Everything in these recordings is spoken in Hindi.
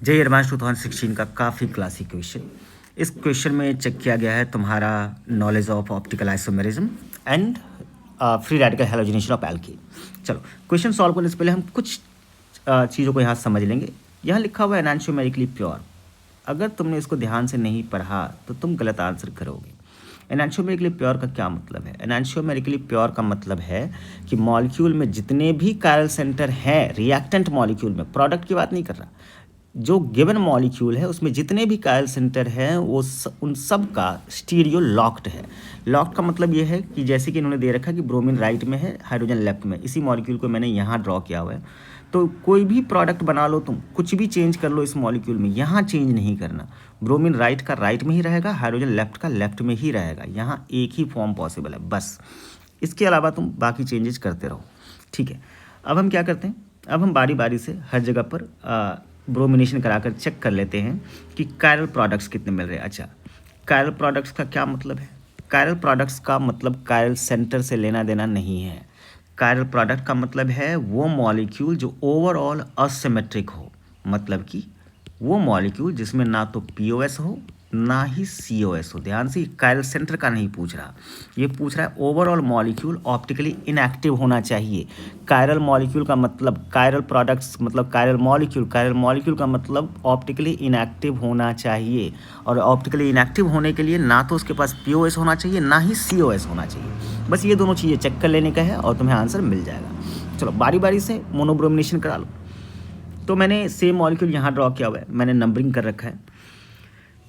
जेईई एडवांस 2016 का काफ़ी क्लासिक क्वेश्चन। इस क्वेश्चन में चेक किया गया है तुम्हारा knowledge of optical isomerism and free radical halogenation of alkene. चलो क्वेश्चन सॉल्व करने से पहले हम कुछ चीज़ों को यहाँ समझ लेंगे। यहाँ लिखा हुआ है एनान्शियोमेरिकली प्योर। अगर तुमने इसको ध्यान से नहीं पढ़ा तो तुम गलत आंसर करोगे। एनान्शियोमेरिकली प्योर का क्या मतलब है? एनान्शियोमेरिकली प्योर का मतलब है कि मॉलिक्यूल में जितने भी कायरल सेंटर हैं, रिएक्टेंट मॉलिक्यूल में, प्रोडक्ट की बात नहीं कर रहा, जो गिवन मॉलिक्यूल है उसमें जितने भी कायल सेंटर हैं वो उन सब का स्टीरियो लॉक्ड है। लॉक्ड का मतलब ये है कि जैसे कि इन्होंने दे रखा कि ब्रोमीन राइट में है, हाइड्रोजन लेफ्ट में। इसी मॉलिक्यूल को मैंने यहाँ ड्रॉ किया हुआ है। तो कोई भी प्रोडक्ट बना लो, तुम कुछ भी चेंज कर लो इस मॉलिक्यूल में, यहाँ चेंज नहीं करना। ब्रोमीन राइट का राइट में ही रहेगा, हाइड्रोजन लेफ्ट का लेफ्ट में ही रहेगा। यहाँ एक ही फॉर्म पॉसिबल है बस। इसके अलावा तुम बाकी चेंजेस करते रहो, ठीक है। अब हम क्या करते हैं, अब हम बारी बारी से हर जगह पर ब्रोमिनेशन कराकर चेक कर लेते हैं कि कायरल प्रोडक्ट्स कितने मिल रहे हैं। अच्छा, कायरल प्रोडक्ट्स का क्या मतलब है? कायरल प्रोडक्ट्स का मतलब कायरल सेंटर से लेना देना नहीं है। कायरल प्रोडक्ट का मतलब है वो मॉलिक्यूल जो ओवरऑल असिमेट्रिक हो, मतलब कि वो मॉलिक्यूल जिसमें ना तो पीओएस हो ना ही सीओएस हो। ध्यान से, कायरल सेंटर का नहीं पूछ रहा, ये पूछ रहा है ओवरऑल मॉलिक्यूल ऑप्टिकली इनएक्टिव होना चाहिए। कायरल मॉलिक्यूल का मतलब कायरल प्रोडक्ट्स मतलब कायरल मॉलिक्यूल का मतलब ऑप्टिकली इनएक्टिव होना चाहिए। और ऑप्टिकली इनएक्टिव होने के लिए ना तो उसके पास पीओएस होना चाहिए ना ही सीओएस होना चाहिए। बस ये दोनों चीज़ें चेक कर लेने का है और तुम्हें आंसर मिल जाएगा। चलो बारी बारी से मोनोब्रोमिनेशन करा लो। तो मैंने सेम मॉलिक्यूल यहाँ ड्रॉ किया हुआ है, मैंने नंबरिंग कर रखा है।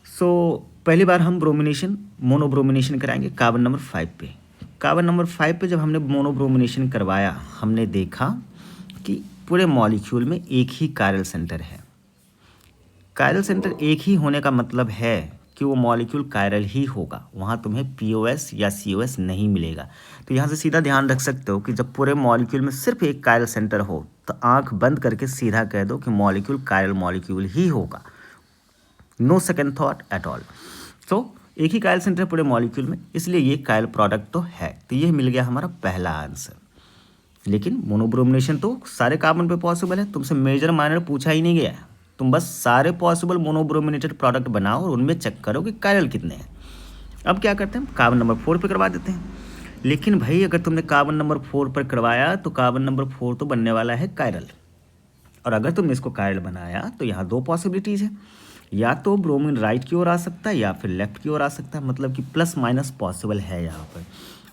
सो पहली बार हम मोनोब्रोमिनेशन कराएंगे कार्बन नंबर 5 पे। कार्बन नंबर 5 पे जब हमने मोनोब्रोमिनेशन करवाया, हमने देखा कि पूरे मॉलिक्यूल में एक ही कायरल सेंटर है। कायरल सेंटर एक ही होने का मतलब है कि वो मॉलिक्यूल कायरल ही होगा, वहाँ तुम्हें पीओएस या सीओएस नहीं मिलेगा। तो यहाँ से सीधा ध्यान रख सकते हो कि जब पूरे मॉलिक्यूल में सिर्फ एक कायरल सेंटर हो तो आंख बंद करके सीधा कह दो कि मॉलिक्यूल कायरल मॉलिक्यूल ही होगा। No second thought at all. तो एक ही कायल सेंटर पूरे मॉलिक्यूल में, इसलिए ये कायल प्रोडक्ट तो है। तो ये मिल गया हमारा पहला आंसर। लेकिन मोनोब्रोमिनेशन तो सारे कार्बन पे पॉसिबल है, तुमसे मेजर माइनर पूछा ही नहीं गया है। तुम बस सारे पॉसिबल मोनोब्रोमिनेटेड प्रोडक्ट बनाओ और उनमें चेक करो कि कायल कितने हैं। अब क्या करते हैं, कार्बन नंबर 4 पे करवा देते हैं। लेकिन भाई अगर तुमने कार्बन नंबर 4 पर करवाया तो कार्बन नंबर 4 तो बनने वाला है कायरल। और अगर तुमने इसको कायरल बनाया तो यहाँ दो पॉसिबिलिटीज़ है, या तो ब्रोमीन राइट की ओर आ सकता है या फिर लेफ्ट की ओर आ सकता है, मतलब कि प्लस माइनस पॉसिबल है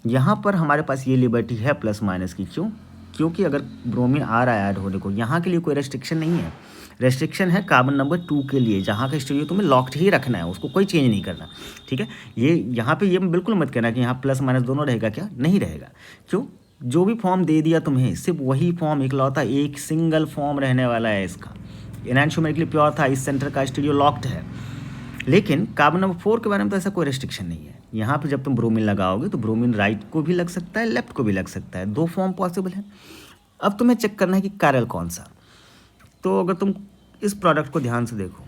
यहाँ पर हमारे पास ये लिबर्टी है प्लस माइनस की। क्यों? क्योंकि अगर ब्रोमीन आ रहा है ऐड होने को, यहाँ के लिए कोई रेस्ट्रिक्शन नहीं है। रेस्ट्रिक्शन है कार्बन नंबर 2 के लिए, जहाँ का स्टीरियो तुम्हें लॉक्ड ही रखना है, उसको कोई चेंज नहीं करना, ठीक है। ये यहाँ पे ये बिल्कुल मत कहना कि यहाँ प्लस माइनस दोनों रहेगा, क्या नहीं रहेगा। क्यों? जो भी फॉर्म दे दिया तुम्हें, सिर्फ वही फॉर्म इकलौता एक सिंगल फॉर्म रहने वाला है इसका। एनान्शियोमेरिकली प्योर था, इस सेंटर का स्टीरियो लॉक्ड है। लेकिन कार्बन नंबर 4 के बारे में तो ऐसा कोई रेस्ट्रिक्शन नहीं है। यहाँ पे जब तुम ब्रोमीन लगाओगे तो ब्रोमीन राइट को भी लग सकता है, लेफ्ट को भी लग सकता है, दो फॉर्म पॉसिबल है। अब तुम्हें चेक करना है कि कायरल कौन सा। तो अगर तुम इस प्रोडक्ट को ध्यान से देखो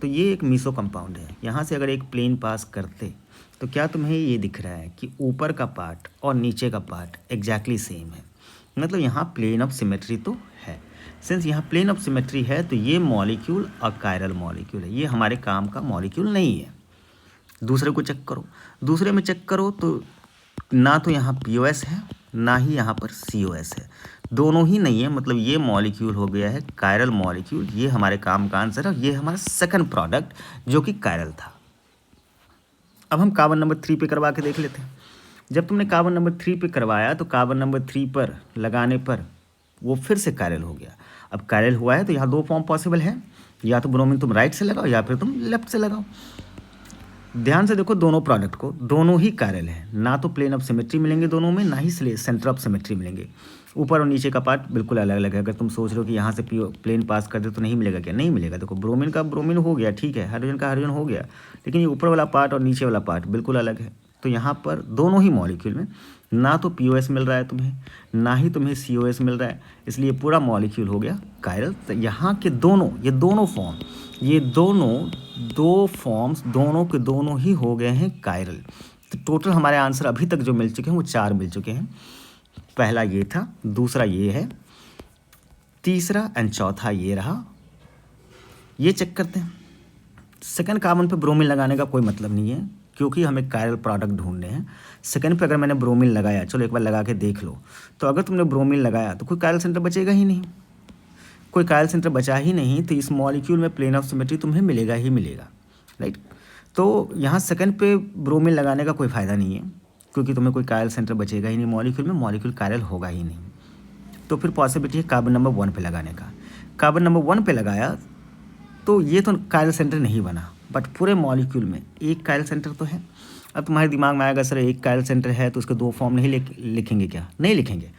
तो ये एक मीसो कंपाउंड है। यहाँ से अगर एक प्लेन पास करते तो क्या तुम्हें ये दिख रहा है कि ऊपर का पार्ट और नीचे का पार्ट एग्जैक्टली सेम है, मतलब यहाँ प्लेन ऑफ सिमेट्री तो है। सिंस यहाँ प्लेन ऑफ सिमेट्री है तो ये मॉलिक्यूल अकायरल मॉलिक्यूल है, ये हमारे काम का मॉलिक्यूल नहीं है। दूसरे को चेक करो, दूसरे में चेक करो तो ना तो यहाँ पीओएस है ना ही यहाँ पर सीओएस है, दोनों ही नहीं है, मतलब ये मॉलिक्यूल हो गया है कायरल मॉलिक्यूल। ये हमारे काम का आंसर है, ये हमारा सेकंड प्रोडक्ट जो कि कायरल था। अब हम कार्बन नंबर 3 पे करवा के देख लेते हैं। जब तुमने कार्बन नंबर 3 पे करवाया तो कार्बन नंबर 3 पर लगाने पर वो फिर से कायरल हो गया। अब कायरल हुआ है तो यहाँ दो फॉर्म पॉसिबल है, या तो ब्रोमीन तुम राइट से लगाओ या फिर तुम लेफ्ट से लगाओ। ध्यान से देखो दोनों प्रोडक्ट को, दोनों ही कायरल है, ना तो प्लेन ऑफ सिमेट्री मिलेंगे दोनों में, ना ही सेंटर ऑफ सिमेट्री मिलेंगे। ऊपर और नीचे का पार्ट बिल्कुल अलग अलग है। अगर तुम सोच रहे हो कि यहाँ से प्लेन पास कर दे तो नहीं मिलेगा, क्या नहीं मिलेगा। देखो ब्रोमीन का ब्रोमीन हो गया, ठीक है, हाइड्रोजन का हाइड्रोजन हो गया, लेकिन ये ऊपर वाला पार्ट और नीचे वाला पार्ट बिल्कुल अलग है। तो यहाँ पर दोनों ही मॉलिक्यूल में ना तो पीओएस मिल रहा है तुम्हें, ना ही तुम्हें सीओएस मिल रहा है, इसलिए पूरा मॉलिक्यूल हो गया कायरल। तो यहाँ के दोनों ये दो फॉर्म्स दोनों के दोनों ही हो गए हैं कायरल। तो टोटल हमारे आंसर अभी तक जो मिल चुके हैं वो 4 मिल चुके हैं। पहला ये था, दूसरा ये है, तीसरा एंड चौथा ये रहा, ये चेक करते हैं। सेकंड कार्बन पे ब्रोमीन लगाने का कोई मतलब नहीं है, क्योंकि हमें कायरल प्रोडक्ट ढूंढने हैं। सेकंड पे अगर मैंने ब्रोमीन लगाया, चलो एक बार लगा के देख लो, तो अगर तुमने ब्रोमीन लगाया तो कोई कायरल सेंटर बचेगा ही नहीं। कोई कायरल सेंटर बचा ही नहीं तो इस मॉलिक्यूल में प्लेन ऑफ सिमेट्री तुम्हें मिलेगा ही मिलेगा, राइट। तो यहाँ सेकंड पे ब्रोमीन लगाने का कोई फ़ायदा नहीं है, क्योंकि तुम्हें कोई कायरल सेंटर बचेगा ही नहीं मॉलिक्यूल में, मॉलिक्यूल कायरल होगा ही नहीं। तो फिर पॉसिबिलिटी है कार्बन नंबर 1 पे लगाने का। कार्बन नंबर 1 पे लगाया तो ये तो कायरल सेंटर नहीं बना, बट पूरे मॉलिक्यूल में एक कायरल सेंटर तो है। अब तुम्हारे दिमाग में आएगा सर एक कायरल सेंटर है तो उसके 2 फॉर्म नहीं लिखेंगे क्या? नहीं लिखेंगे।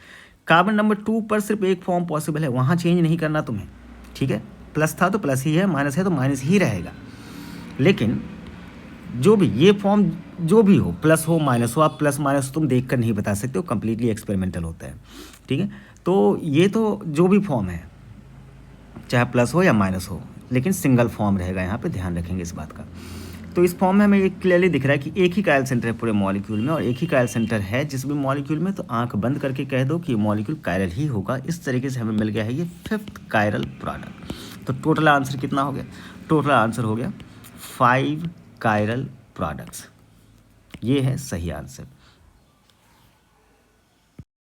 कार्बन नंबर 2 पर सिर्फ एक फॉर्म पॉसिबल है, वहाँ चेंज नहीं करना तुम्हें, ठीक है। प्लस था तो प्लस ही है, माइनस है तो माइनस ही रहेगा। लेकिन जो भी ये फॉर्म जो भी हो, प्लस हो माइनस हो, आप प्लस माइनस तुम देख कर नहीं बता सकते हो, कम्प्लीटली एक्सपेरिमेंटल होता है, ठीक है। तो ये तो जो भी फॉर्म है, चाहे प्लस हो या माइनस हो, लेकिन सिंगल फॉर्म रहेगा, यहाँ पे ध्यान रखेंगे इस बात का। तो इस फॉर्म में हमें एक क्लियरली दिख रहा है कि एक ही कायरल सेंटर है पूरे मॉलिक्यूल में, और एक ही कायरल सेंटर है जिस भी मॉलिक्यूल में, तो आंख बंद करके कह दो कि मॉलिक्यूल कायरल ही होगा। इस तरीके से हमें मिल गया है ये 5th कायरल प्रोडक्ट। तो टोटल आंसर कितना हो गया? टोटल आंसर हो गया 5 कायरल प्रोडक्ट्स। ये है सही आंसर।